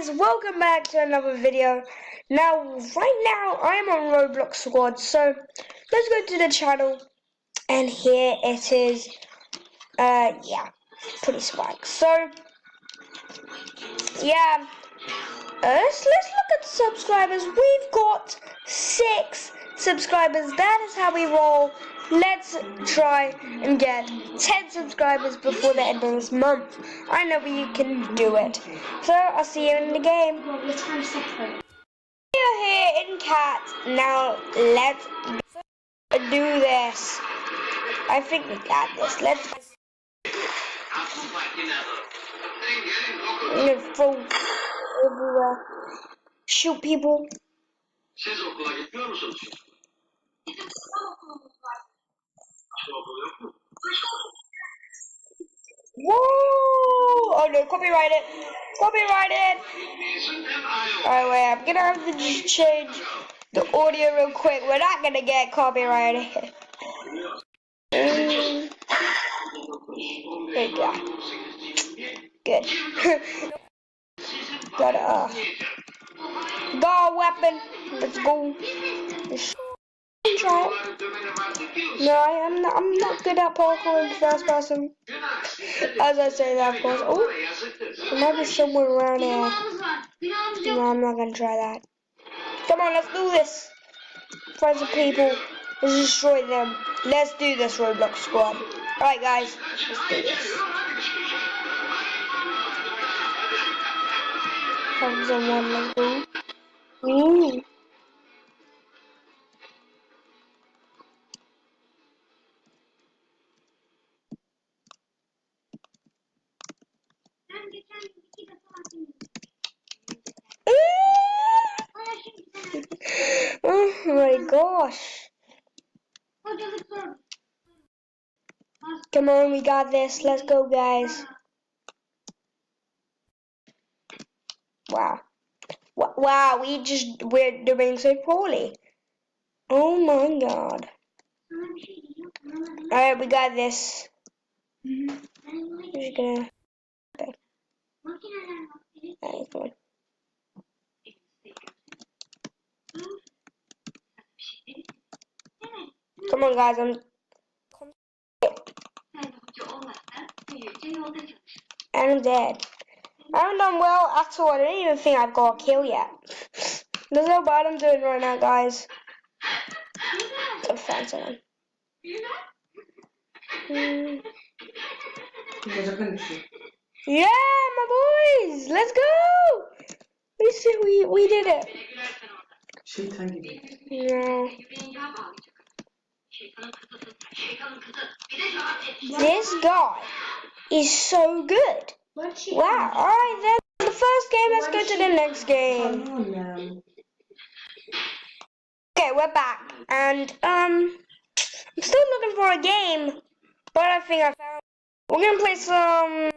guys, welcome back to another video. Now, right now, I am on Roblox Squad, so let's go to the channel, and here it is. Yeah, pretty swag. So, yeah, let's look at subscribers. We've got 6 subscribers. That is how we roll. Let's try and get 10 subscribers before the end of this month. I know we can do it. So I'll see you in the game. We are here in Kat. Now let's do this. I think we got this. Let's throw everywhere. Shoot people. Whoa! Oh no, copyrighted. Copyrighted. Alright, wait, I'm gonna have to just change the audio real quick. We're not gonna get copyrighted. There you go. Good. Got a weapon. Let's go. Try it. No, I'm not good at parkour in first person. As I say that, of course. Oh, there might be somewhere around here. No, I'm not gonna try that. Come on, let's do this. Find some people. Let's destroy them. Let's do this, Roblox Squad. Alright, guys. Let's do this. Have someone, let's go. Ooh. Oh my gosh. Come on, we got this. Let's go, guys. Wow. Wow, we're doing so poorly. Oh my god. Alright, we got this. We're just gonna... Okay. That is good. Come on, guys, I'm dead. I haven't done well at all. I don't even think I've got a kill yet. There's no bad I'm doing right now, guys. Go find someone. Yeah, my boys! Let's go! We did it. No. This guy is so good. Wow. Alright then. The first game, let's go to the next game. Okay, we're back. And I'm still looking for a game. But I think I found. We're gonna play some.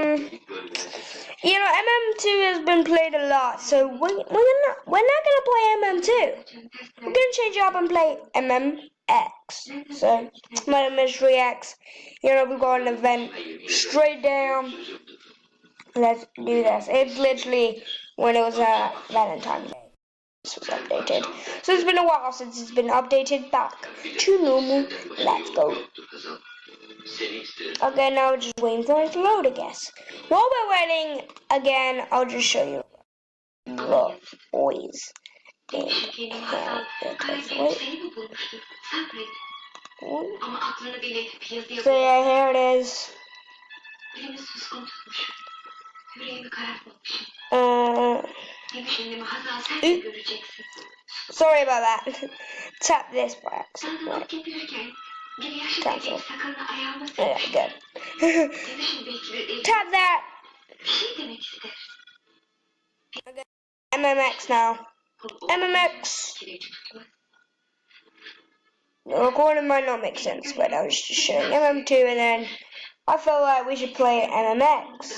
MM2 has been played a lot, so we're not gonna play MM2. We're gonna change it up and play Mmx. So my mystery X. We've got an event straight down. Let's do this. It's literally when it was Valentine's Day. This was updated. So it's been a while since it's been updated back to normal. Let's go. Okay, now we're just waiting for it to load, I guess. While we're waiting, again, I'll just show you the boys. So yeah, here it is. Sorry about that. Tap this by accident. Right. Cancel. Yeah, good. Tap that. Okay. Mmx now. Mmx. The recording might not make sense, but I was just showing MM2, and then I felt like we should play MMX.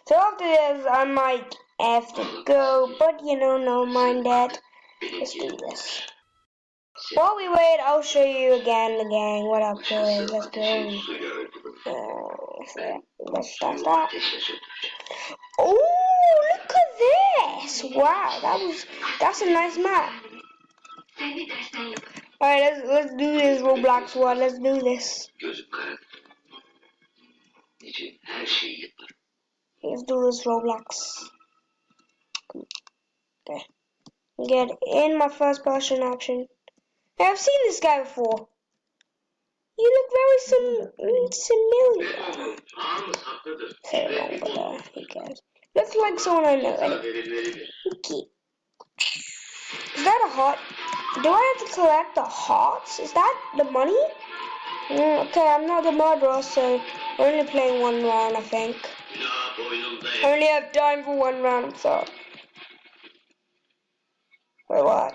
So after this, I might have to go, but no mind that. Let's do this. While we wait, I'll show you again the gang. What up, boys? Let's go. Let's start. Oh, look at Wow, that's a nice map. Alright, let's do this Roblox one. Let's do this. Let's do this Roblox. Okay. Get in my first person option. Hey, I've seen this guy before. You look very familiar. Say it wrong, but who cares? Looks like someone I know. Anyway. Okay. Is that a heart? Do I have to collect the hearts? Is that the money? Okay, I'm not the murderer, so we're only playing one round, I think. I only have time for one round, I'm sorry. Wait, what?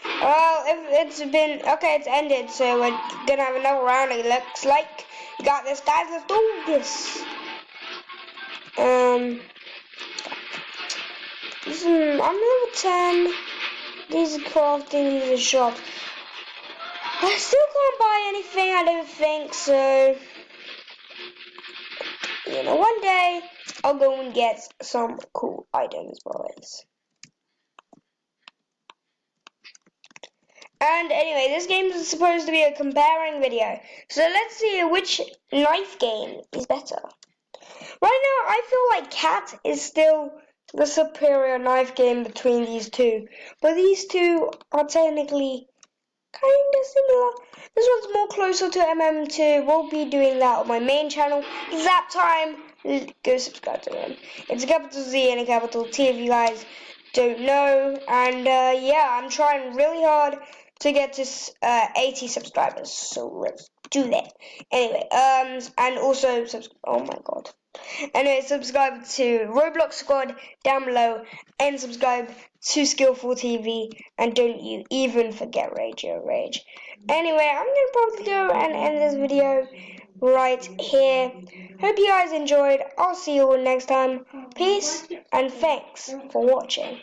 Well, if it's been... Okay, it's ended, so we're gonna have another round, it looks like. You got this, guys, let's do this. I'm level 10. These are crafting, these are shops. I still can't buy anything, I don't think, so... You know, one day, I'll go and get some cool items, boys. And anyway, this game is supposed to be a comparing video. So let's see which knife game is better. Right now, I feel like Kat is still the superior knife game between these two. But these two are technically kind of similar. This one's more closer to MM2. We'll be doing that on my main channel. Zap time. Go subscribe to them. It's a capital Z and a capital T if you guys don't know. And yeah, I'm trying really hard to get to 80 subscribers. So let's do that. Anyway, and also oh my god. Anyway, subscribe to Roblox Squad down below and subscribe to Skillful TV and don't you even forget Radio Rage. Anyway, I'm gonna probably go and end this video right here. Hope you guys enjoyed. I'll see you all next time. Peace and thanks for watching.